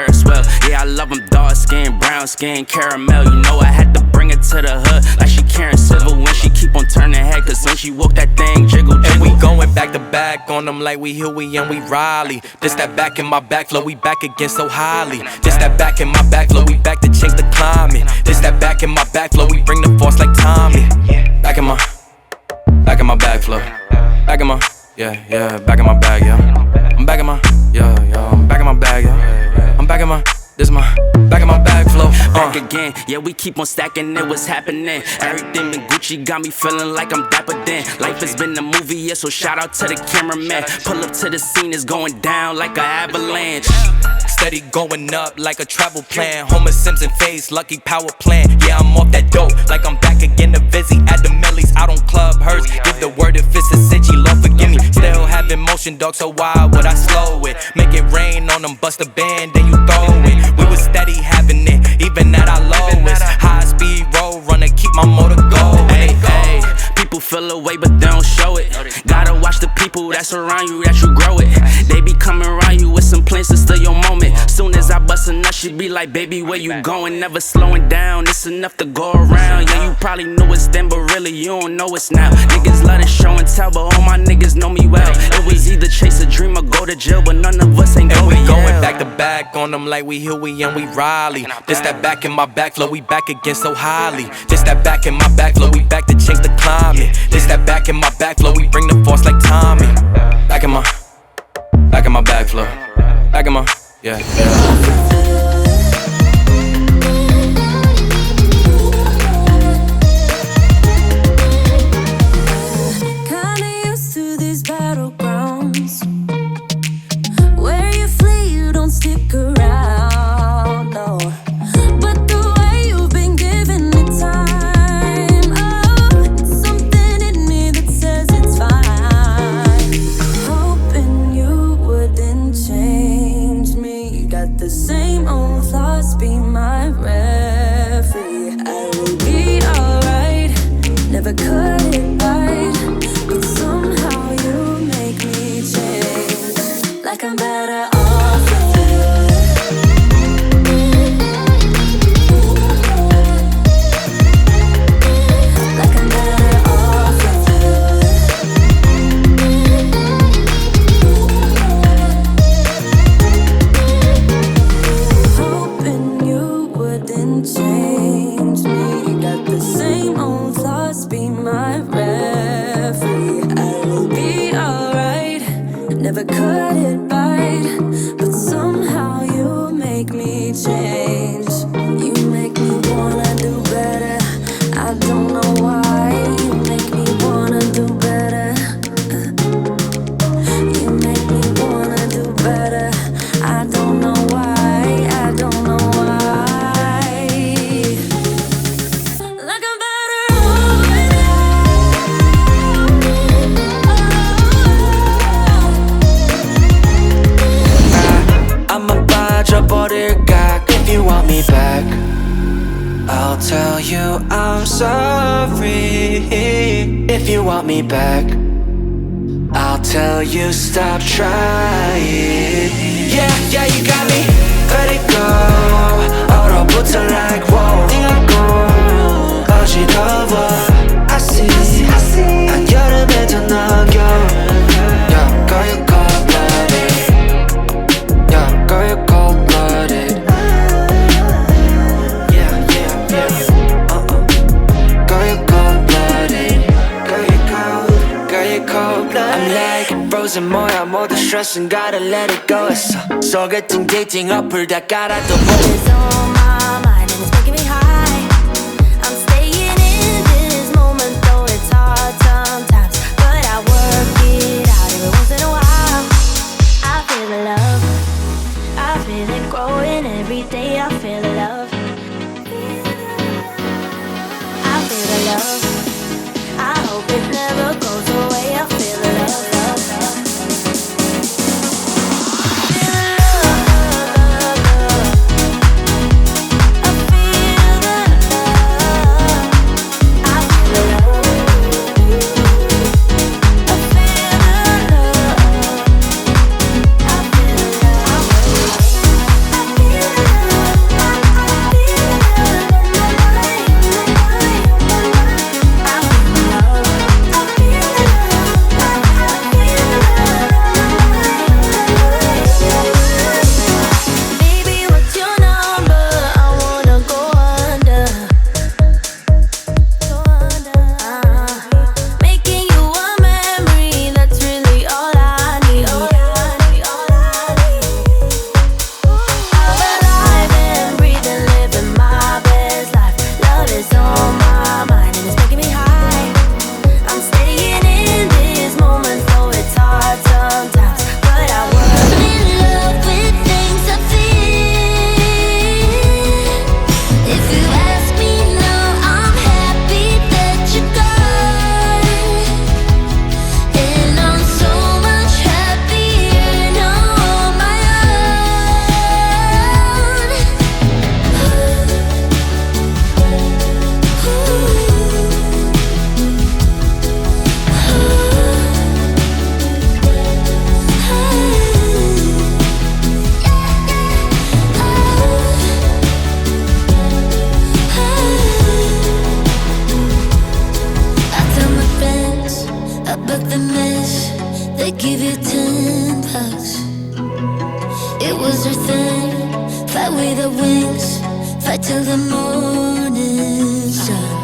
Paris well. Yeah, I love them dark skin, brown skin, caramel. You know I had to bring her to the hood like she Karen Civil when she keep on turning head. Cause when she walk that thing jiggle, jiggle. And we going back to back on them like we Huey and we Riley. This that back in my back flow, we back again so highly. This that back in my back flow, we back to change the climate. This that back in my back flow, we bring the force like Tommy. Back in my back flow. Back in my, yeah, back in my bag, yeah. I'm back in my, yeah, I'm back in my bag, yeah. I'm back in my, this is my, back in my bag flow. Back again, yeah, we keep on stacking it, what's happening? Everything in Gucci got me feeling like I'm dapper then. Life has been a movie, yeah, so shout out to the cameraman. Pull up to the scene, it's going down like an avalanche. Steady going up like a travel plan. Homer Simpson face, lucky power plant. Yeah, I'm off that dope, like I'm back again to Vizzy. At the Millies, out on Club Hurst. Give the word if it's a city, Lord forgive me. Still having motion, dog, so why would I slow it? Make it rain on them, bust a band, then you throw it. We was steady having it, even at our lowest. High speed road runner, keep my motor going. Hey, hey, people feel away, but they don't show it. Gotta watch the people that's around you, that you grow it. They be coming around you with some plans to steal your moment. Soon as I bust a nut, she be like, baby, where you going? Never slowing down, it's enough to go around. Yeah, you probably knew it's then, but really you don't know it's now. Niggas love to show and tell, but all my niggas know me well. It was either chase a dream or go to jail, but none of us ain't going. And we going back to back on them like we Huey and we Riley. This that back in my back flow, we back again so highly. This that back in my back flow, we back to change the climate. This that back in my back flow, we bring the force like Tommy. Back in my back flow. Back in my, yeah. Kinda used to these battlegrounds where you flee, you don't stick around, no. But the way you've been giving me time, oh, it's something in me that says it's fine. Hoping you wouldn't change me. You got the same old thoughts, be my referee. I will be alright, never cut it right, but somehow you make me change. Like I'm better off with you. Like I'm better off with you. Hoping you wouldn't change me. You got the same old thoughts, be my referee. I will be alright, never cut it right, but somehow you make me change. You make me wanna do better, I don't know why. You make me wanna do better. You make me wanna do better, I don't know why. I don't know why. Like I'm better off with I'ma 빠져버릴까 if you want me back. I'll tell you I'm sorry if you want me back. I'll tell you stop trying. Yeah, you got me. Let it go. 얼어붙어 like whoa. 띵하고 어지러워. I see. 한여름에 더 넘겨. Yeah, girl, you cold-blooded. Yeah, girl, you cold-blooded. Yeah. Girl, you cold-blooded. Girl, you cold-blooded. I'm like frozen 뭐야 모두 stress은 gotta let it go 했어. 소개팅 데이팅 어플 다 깔아도 It's on my mind and it's making me high. I'm staying in this moment, though it's hard sometimes, but I work it out every once in a while. I feel the love, I feel it growing every day. I feel the love, I feel the love. I hope it never goes away. I feel the love. I feel Fly with the wings, fight till the morning sun.